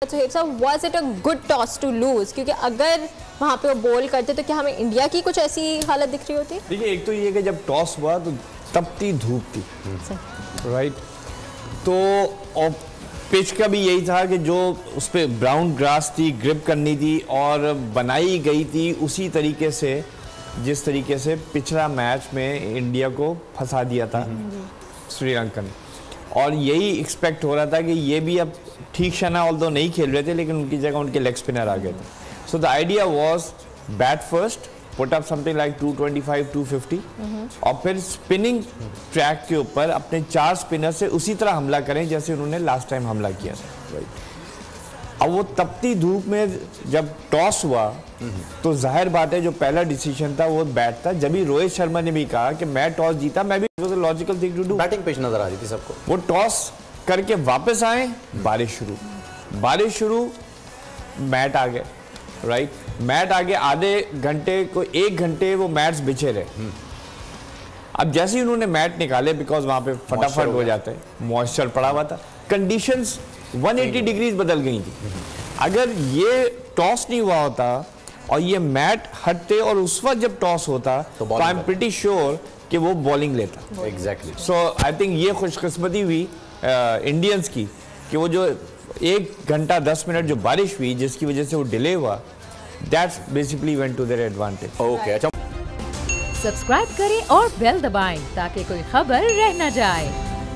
तो हेब साहब, was it a good toss to lose? क्योंकि अगर वहाँ पे वो बॉल करते तो क्या हमें इंडिया की कुछ ऐसी हालत दिख रही होती? देखिए, एक तो ये कि जब टॉस हुआ तो तपती धूप थी, राइट। तो और पिच का भी यही था कि जो उस पर ब्राउन ग्रास थी, ग्रिप करनी थी और बनाई गई थी uसी तरीके से जिस तरीके से पिछला मैच में इंडिया को फंसा दिया था श्रीलंका ने। और यही एक्सपेक्ट हो रहा था कि ये भी अब ठीक शना ऑल्दो नहीं खेल रहे थे, लेकिन उनकी जगह उनके लेग स्पिनर आ गए थे। So the idea was bat first, put up something like 225 250 और फिर स्पिनिंग ट्रैक के ऊपर अपने 4 स्पिनर से उसी तरह हमला करें जैसे उन्होंने लास्ट टाइम हमला किया था, राइट। अब वो तपती धूप में जब टॉस हुआ तो जाहिर बात है जो पहला डिसीजन था वो बैट था। जब भी रोहित शर्मा ने भी कहा कि मैं टॉस जीता, मैं भी logical thing to do, batting pitch नजर आ रही थी सबको। वो टॉस करके वापस आए, बारिश शुरू, मैट आ गए, राइट। मैट आगे आधे घंटे को 1 घंटे वो मैट्स बिछे रहे। अब जैसे ही उन्होंने मैट निकाले, बिकॉज वहां पे फटाफट हो जाते हैं, मॉइस्चर पड़ा हुआ था, कंडीशंस 180 डिग्रीज बदल गई थी। अगर ये टॉस नहीं हुआ होता और ये मैट हटते और उस वक्त जब टॉस होता तो आई एम प्रीटी श्योर कि वो बॉलिंग लेता। एग्जैक्टली। सो आई थिंक ये खुशकिस्मती हुई इंडियंस की कि वो जो 1 घंटा 10 मिनट जो बारिश हुई जिसकी वजह से वो डिले हुआ, that's basically went to their advantage. Okay, अच्छा। सब्सक्राइब करें और बेल दबाएं ताकि कोई खबर रह न जाए।